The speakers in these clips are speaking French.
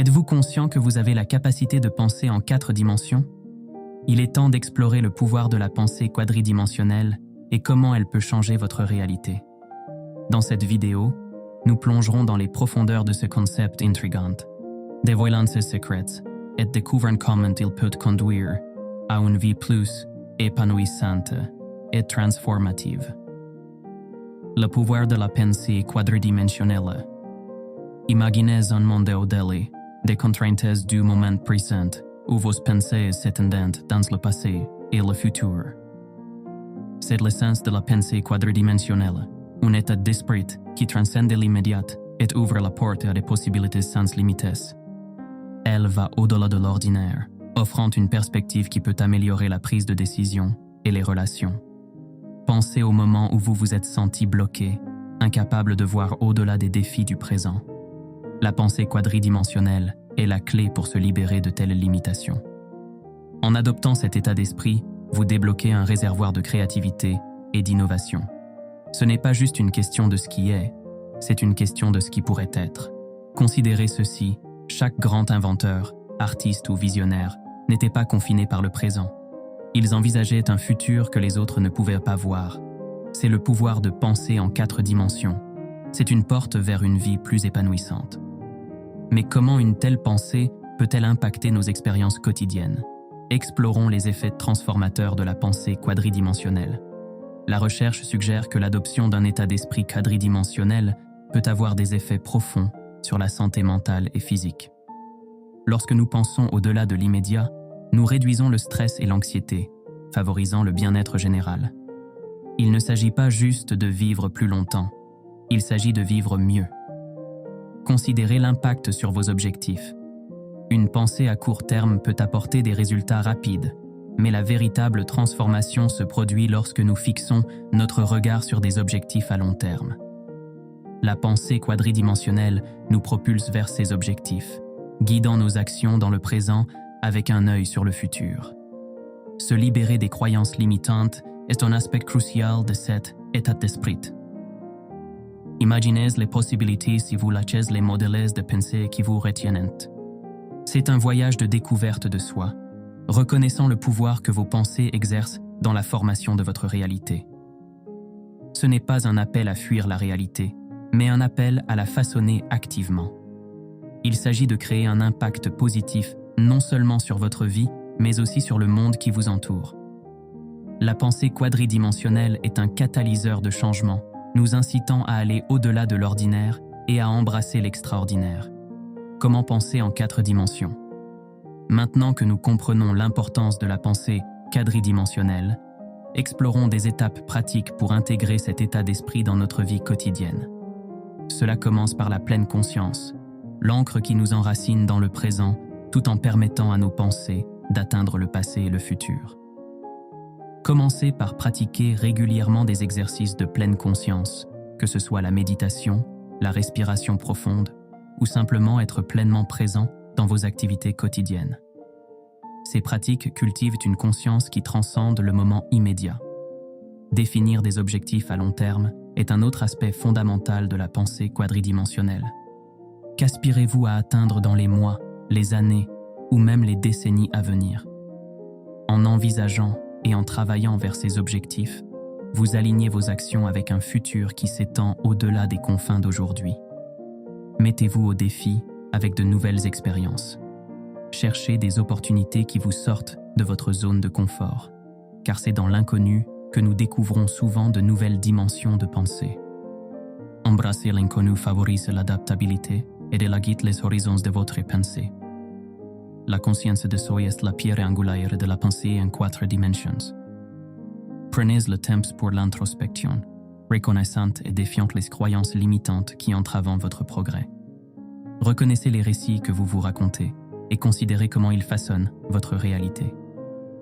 Êtes-vous conscient que vous avez la capacité de penser en 4 dimensions? Il est temps d'explorer le pouvoir de la pensée quadridimensionnelle et comment elle peut changer votre réalité. Dans cette vidéo, nous plongerons dans les profondeurs de ce concept intrigant, dévoilant ses secrets et découvrant comment il peut conduire à une vie plus épanouissante et transformative. Le pouvoir de la pensée quadridimensionnelle. Imaginez un monde au-delà des contraintes du moment présent où vos pensées s'étendent dans le passé et le futur. C'est l'essence de la pensée quadridimensionnelle, un état d'esprit qui transcende l'immédiat et ouvre la porte à des possibilités sans limites. Elle va au-delà de l'ordinaire, offrant une perspective qui peut améliorer la prise de décision et les relations. Pensez au moment où vous vous êtes senti bloqué, incapable de voir au-delà des défis du présent. La pensée quadridimensionnelle est la clé pour se libérer de telles limitations. En adoptant cet état d'esprit, vous débloquez un réservoir de créativité et d'innovation. Ce n'est pas juste une question de ce qui est, c'est une question de ce qui pourrait être. Considérez ceci, chaque grand inventeur, artiste ou visionnaire n'était pas confiné par le présent. Ils envisageaient un futur que les autres ne pouvaient pas voir. C'est le pouvoir de penser en 4 dimensions. C'est une porte vers une vie plus épanouissante. Mais comment une telle pensée peut-elle impacter nos expériences quotidiennes? Explorons les effets transformateurs de la pensée quadridimensionnelle. La recherche suggère que l'adoption d'un état d'esprit quadridimensionnel peut avoir des effets profonds sur la santé mentale et physique. Lorsque nous pensons au-delà de l'immédiat, nous réduisons le stress et l'anxiété, favorisant le bien-être général. Il ne s'agit pas juste de vivre plus longtemps, il s'agit de vivre mieux. Considérez l'impact sur vos objectifs. Une pensée à court terme peut apporter des résultats rapides, mais la véritable transformation se produit lorsque nous fixons notre regard sur des objectifs à long terme. La pensée quadridimensionnelle nous propulse vers ces objectifs, guidant nos actions dans le présent avec un œil sur le futur. Se libérer des croyances limitantes est un aspect crucial de cet état d'esprit. Imaginez les possibilités si vous lâchez les modèles de pensée qui vous retiennent. C'est un voyage de découverte de soi, reconnaissant le pouvoir que vos pensées exercent dans la formation de votre réalité. Ce n'est pas un appel à fuir la réalité, mais un appel à la façonner activement. Il s'agit de créer un impact positif non seulement sur votre vie, mais aussi sur le monde qui vous entoure. La pensée quadridimensionnelle est un catalyseur de changement, nous incitant à aller au-delà de l'ordinaire et à embrasser l'extraordinaire. Comment penser en 4 dimensions? Maintenant que nous comprenons l'importance de la pensée quadridimensionnelle, explorons des étapes pratiques pour intégrer cet état d'esprit dans notre vie quotidienne. Cela commence par la pleine conscience, l'ancre qui nous enracine dans le présent tout en permettant à nos pensées d'atteindre le passé et le futur. Commencez par pratiquer régulièrement des exercices de pleine conscience, que ce soit la méditation, la respiration profonde ou simplement être pleinement présent dans vos activités quotidiennes. Ces pratiques cultivent une conscience qui transcende le moment immédiat. Définir des objectifs à long terme est un autre aspect fondamental de la pensée quadridimensionnelle. Qu'aspirez-vous à atteindre dans les mois, les années ou même les décennies à venir? En envisageant et en travaillant vers ces objectifs, vous alignez vos actions avec un futur qui s'étend au-delà des confins d'aujourd'hui. Mettez-vous au défi avec de nouvelles expériences. Cherchez des opportunités qui vous sortent de votre zone de confort, car c'est dans l'inconnu que nous découvrons souvent de nouvelles dimensions de pensée. Embrasser l'inconnu favorise l'adaptabilité et élargit les horizons de votre pensée. La conscience de soi est la pierre angulaire de la pensée en 4 dimensions. Prenez le temps pour l'introspection, reconnaissant et défiant les croyances limitantes qui entravent votre progrès. Reconnaissez les récits que vous vous racontez et considérez comment ils façonnent votre réalité.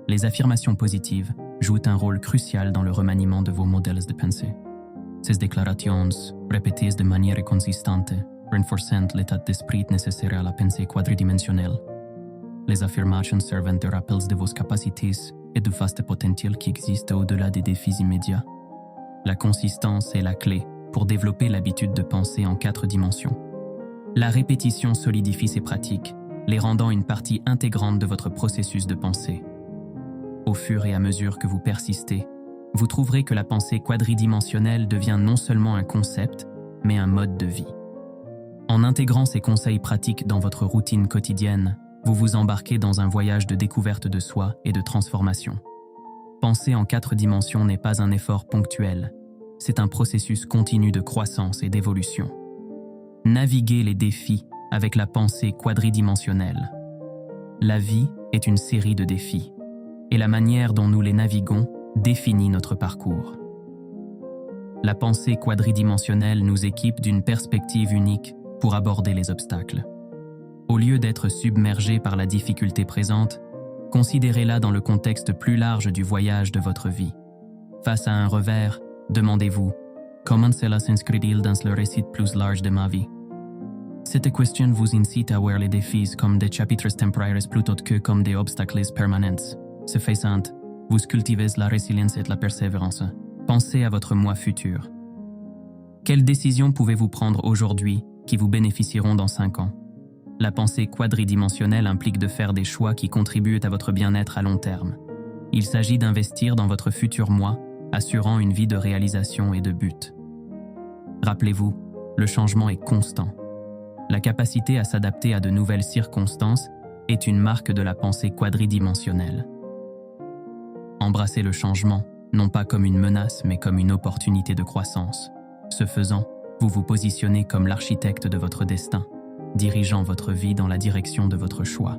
Les affirmations positives jouent un rôle crucial dans le remaniement de vos modèles de pensée. Ces déclarations, répétées de manière consistante, renforcent l'état d'esprit nécessaire à la pensée quadridimensionnelle. Les affirmations servent de rappels de vos capacités et du vaste potentiel qui existe au-delà des défis immédiats. La consistance est la clé pour développer l'habitude de penser en 4 dimensions. La répétition solidifie ces pratiques, les rendant une partie intégrante de votre processus de pensée. Au fur et à mesure que vous persistez, vous trouverez que la pensée quadridimensionnelle devient non seulement un concept, mais un mode de vie. En intégrant ces conseils pratiques dans votre routine quotidienne, vous vous embarquez dans un voyage de découverte de soi et de transformation. Penser en 4 dimensions n'est pas un effort ponctuel, c'est un processus continu de croissance et d'évolution. Naviguez les défis avec la pensée quadridimensionnelle. La vie est une série de défis, et la manière dont nous les naviguons définit notre parcours. La pensée quadridimensionnelle nous équipe d'une perspective unique pour aborder les obstacles. Au lieu d'être submergé par la difficulté présente, considérez-la dans le contexte plus large du voyage de votre vie. Face à un revers, demandez-vous « Comment cela s'inscrit-il dans le récit plus large de ma vie ?» Cette question vous incite à voir les défis comme des chapitres temporaires plutôt que comme des obstacles permanents. Ce faisant, vous cultivez la résilience et la persévérance. Pensez à votre moi futur. Quelles décisions pouvez-vous prendre aujourd'hui qui vous bénéficieront dans 5 ans? La pensée quadridimensionnelle implique de faire des choix qui contribuent à votre bien-être à long terme. Il s'agit d'investir dans votre futur moi, assurant une vie de réalisation et de but. Rappelez-vous, le changement est constant. La capacité à s'adapter à de nouvelles circonstances est une marque de la pensée quadridimensionnelle. Embrassez le changement, non pas comme une menace, mais comme une opportunité de croissance. Ce faisant, vous vous positionnez comme l'architecte de votre destin, dirigeant votre vie dans la direction de votre choix.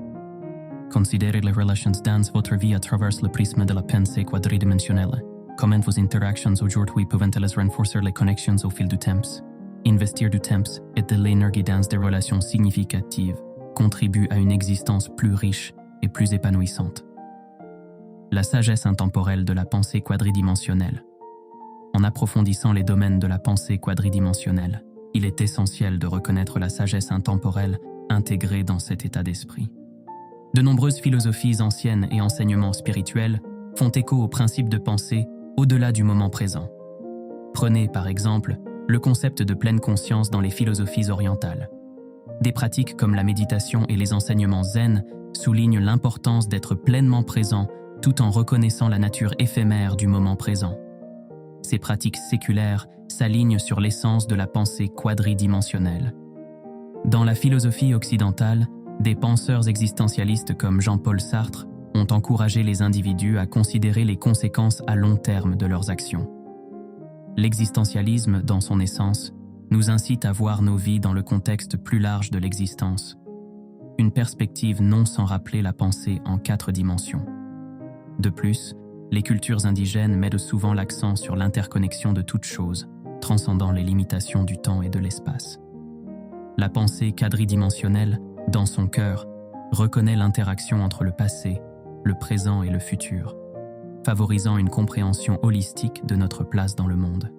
Considérez les relations dans votre vie à travers le prisme de la pensée quadridimensionnelle. Comment vos interactions aujourd'hui peuvent-elles renforcer les connexions au fil du temps? Investir du temps et de l'énergie dans des relations significatives contribue à une existence plus riche et plus épanouissante. La sagesse intemporelle de la pensée quadridimensionnelle. En approfondissant les domaines de la pensée quadridimensionnelle, il est essentiel de reconnaître la sagesse intemporelle intégrée dans cet état d'esprit. De nombreuses philosophies anciennes et enseignements spirituels font écho au principe de pensée au-delà du moment présent. Prenez, par exemple, le concept de pleine conscience dans les philosophies orientales. Des pratiques comme la méditation et les enseignements zen soulignent l'importance d'être pleinement présent tout en reconnaissant la nature éphémère du moment présent. Ces pratiques séculaires s'alignent sur l'essence de la pensée quadridimensionnelle. Dans la philosophie occidentale, des penseurs existentialistes comme Jean-Paul Sartre ont encouragé les individus à considérer les conséquences à long terme de leurs actions. L'existentialisme, dans son essence, nous incite à voir nos vies dans le contexte plus large de l'existence, une perspective non sans rappeler la pensée en 4 dimensions. De plus, les cultures indigènes mettent souvent l'accent sur l'interconnexion de toutes choses, transcendant les limitations du temps et de l'espace. La pensée quadridimensionnelle, dans son cœur, reconnaît l'interaction entre le passé, le présent et le futur, favorisant une compréhension holistique de notre place dans le monde.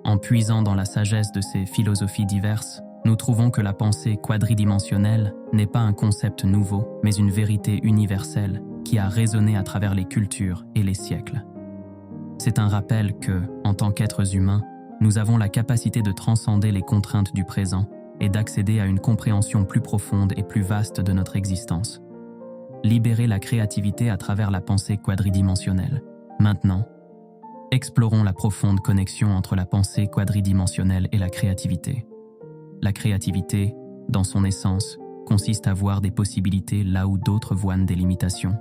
En puisant dans la sagesse de ces philosophies diverses, nous trouvons que la pensée quadridimensionnelle n'est pas un concept nouveau, mais une vérité universelle qui a résonné à travers les cultures et les siècles. C'est un rappel que, en tant qu'êtres humains, nous avons la capacité de transcender les contraintes du présent et d'accéder à une compréhension plus profonde et plus vaste de notre existence. Libérer la créativité à travers la pensée quadridimensionnelle. Maintenant, explorons la profonde connexion entre la pensée quadridimensionnelle et la créativité. La créativité, dans son essence, consiste à voir des possibilités là où d'autres voient des limitations.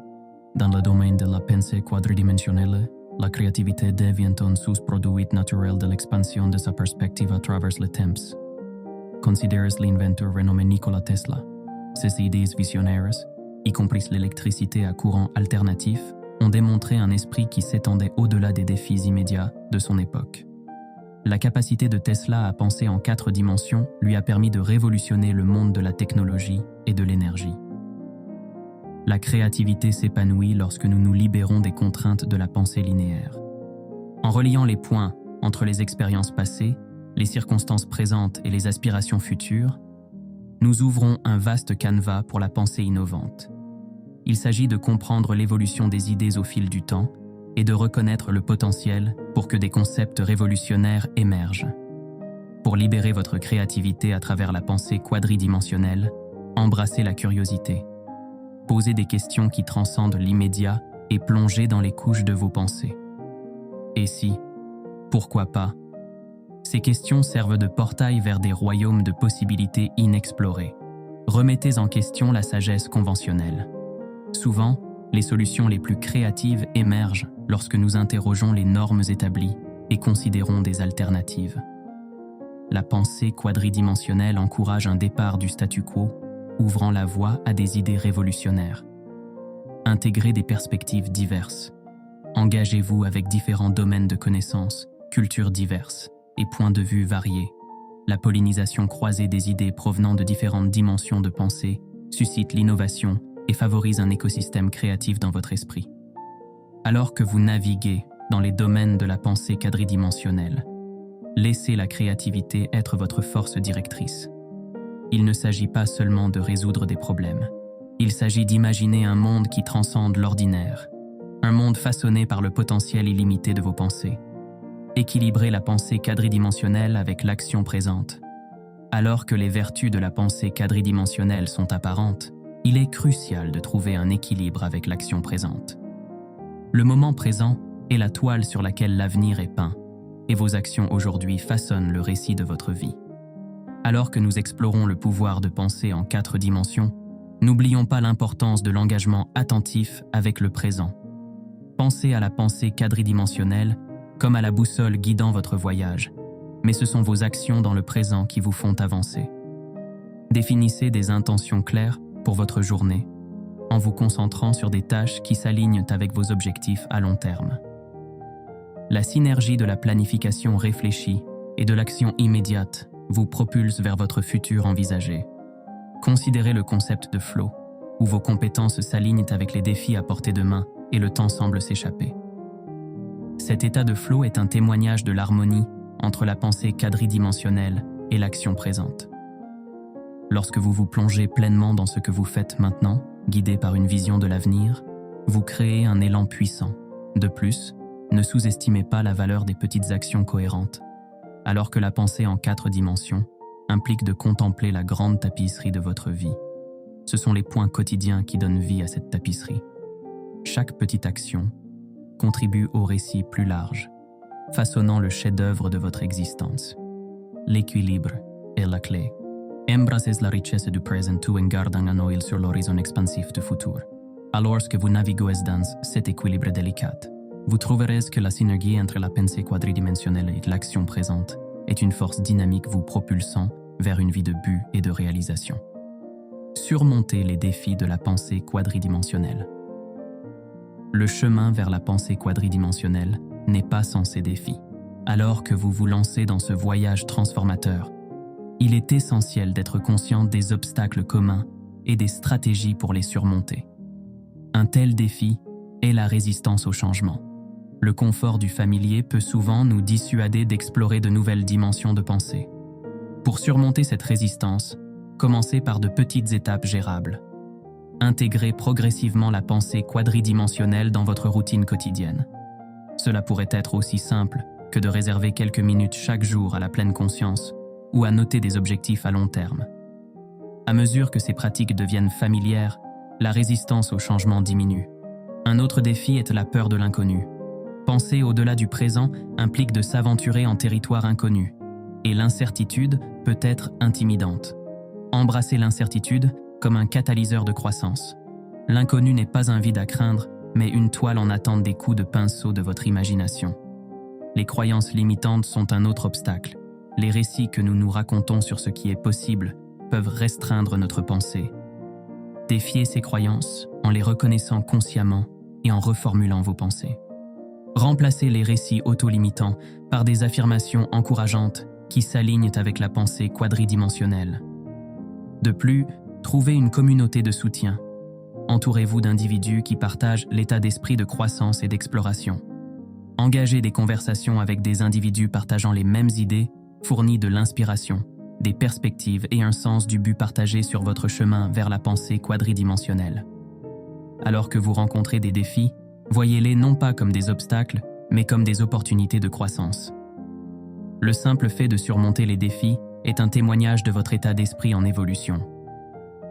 Dans le domaine de la pensée quadridimensionnelle, la créativité devient un sous-produit naturel de l'expansion de sa perspective à travers le temps. Considérez l'inventeur renommé Nikola Tesla. Ses idées visionnaires, y compris l'électricité à courant alternatif, ont démontré un esprit qui s'étendait au-delà des défis immédiats de son époque. La capacité de Tesla à penser en 4 dimensions lui a permis de révolutionner le monde de la technologie et de l'énergie. La créativité s'épanouit lorsque nous nous libérons des contraintes de la pensée linéaire. En reliant les points entre les expériences passées, les circonstances présentes et les aspirations futures, nous ouvrons un vaste canevas pour la pensée innovante. Il s'agit de comprendre l'évolution des idées au fil du temps et de reconnaître le potentiel pour que des concepts révolutionnaires émergent. Pour libérer votre créativité à travers la pensée quadridimensionnelle, embrassez la curiosité. Posez des questions qui transcendent l'immédiat et plongez dans les couches de vos pensées. Et si, pourquoi pas? Ces questions servent de portail vers des royaumes de possibilités inexplorées. Remettez en question la sagesse conventionnelle. Souvent, les solutions les plus créatives émergent lorsque nous interrogeons les normes établies et considérons des alternatives. La pensée quadridimensionnelle encourage un départ du statu quo, ouvrant la voie à des idées révolutionnaires. Intégrez des perspectives diverses. Engagez-vous avec différents domaines de connaissances, cultures diverses et points de vue variés. La pollinisation croisée des idées provenant de différentes dimensions de pensée suscite l'innovation et favorise un écosystème créatif dans votre esprit. Alors que vous naviguez dans les domaines de la pensée quadridimensionnelle, laissez la créativité être votre force directrice. Il ne s'agit pas seulement de résoudre des problèmes. Il s'agit d'imaginer un monde qui transcende l'ordinaire, un monde façonné par le potentiel illimité de vos pensées. Équilibrez la pensée quadridimensionnelle avec l'action présente. Alors que les vertus de la pensée quadridimensionnelle sont apparentes, il est crucial de trouver un équilibre avec l'action présente. Le moment présent est la toile sur laquelle l'avenir est peint, et vos actions aujourd'hui façonnent le récit de votre vie. Alors que nous explorons le pouvoir de penser en 4 dimensions, n'oublions pas l'importance de l'engagement attentif avec le présent. Pensez à la pensée quadridimensionnelle comme à la boussole guidant votre voyage, mais ce sont vos actions dans le présent qui vous font avancer. Définissez des intentions claires pour votre journée, en vous concentrant sur des tâches qui s'alignent avec vos objectifs à long terme. La synergie de la planification réfléchie et de l'action immédiate vous propulse vers votre futur envisagé. Considérez le concept de flow, où vos compétences s'alignent avec les défis à portée de main et le temps semble s'échapper. Cet état de flow est un témoignage de l'harmonie entre la pensée quadridimensionnelle et l'action présente. Lorsque vous vous plongez pleinement dans ce que vous faites maintenant, guidé par une vision de l'avenir, vous créez un élan puissant. De plus, ne sous-estimez pas la valeur des petites actions cohérentes. Alors que la pensée en 4 dimensions implique de contempler la grande tapisserie de votre vie. Ce sont les points quotidiens qui donnent vie à cette tapisserie. Chaque petite action contribue au récit plus large, façonnant le chef-d'œuvre de votre existence. L'équilibre est la clé. Embrassez la richesse du présent tout en gardant un œil sur l'horizon expansif du futur. Alors que vous naviguez dans cet équilibre délicat, vous trouverez que la synergie entre la pensée quadridimensionnelle et l'action présente est une force dynamique vous propulsant vers une vie de but et de réalisation. Surmontez les défis de la pensée quadridimensionnelle. Le chemin vers la pensée quadridimensionnelle n'est pas sans ces défis. Alors que vous vous lancez dans ce voyage transformateur, il est essentiel d'être conscient des obstacles communs et des stratégies pour les surmonter. Un tel défi est la résistance au changement. Le confort du familier peut souvent nous dissuader d'explorer de nouvelles dimensions de pensée. Pour surmonter cette résistance, commencez par de petites étapes gérables. Intégrez progressivement la pensée quadridimensionnelle dans votre routine quotidienne. Cela pourrait être aussi simple que de réserver quelques minutes chaque jour à la pleine conscience ou à noter des objectifs à long terme. À mesure que ces pratiques deviennent familières, la résistance au changement diminue. Un autre défi est la peur de l'inconnu. Penser au-delà du présent implique de s'aventurer en territoire inconnu, et l'incertitude peut être intimidante. Embrassez l'incertitude comme un catalyseur de croissance. L'inconnu n'est pas un vide à craindre, mais une toile en attente des coups de pinceau de votre imagination. Les croyances limitantes sont un autre obstacle. Les récits que nous nous racontons sur ce qui est possible peuvent restreindre notre pensée. Défiez ces croyances en les reconnaissant consciemment et en reformulant vos pensées. Remplacez les récits auto-limitants par des affirmations encourageantes qui s'alignent avec la pensée quadridimensionnelle. De plus, trouvez une communauté de soutien. Entourez-vous d'individus qui partagent l'état d'esprit de croissance et d'exploration. Engagez des conversations avec des individus partageant les mêmes idées fournit de l'inspiration, des perspectives et un sens du but partagé sur votre chemin vers la pensée quadridimensionnelle. Alors que vous rencontrez des défis, voyez-les non pas comme des obstacles, mais comme des opportunités de croissance. Le simple fait de surmonter les défis est un témoignage de votre état d'esprit en évolution.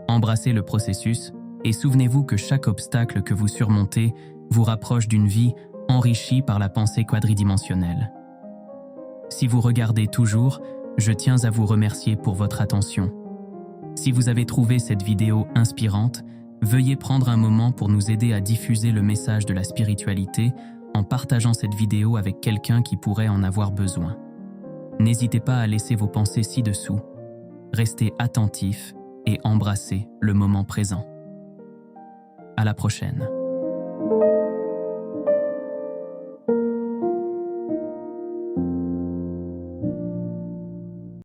Embrassez le processus et souvenez-vous que chaque obstacle que vous surmontez vous rapproche d'une vie enrichie par la pensée quadridimensionnelle. Si vous regardez toujours, je tiens à vous remercier pour votre attention. Si vous avez trouvé cette vidéo inspirante, veuillez prendre un moment pour nous aider à diffuser le message de la spiritualité en partageant cette vidéo avec quelqu'un qui pourrait en avoir besoin. N'hésitez pas à laisser vos pensées ci-dessous. Restez attentifs et embrassez le moment présent. À la prochaine.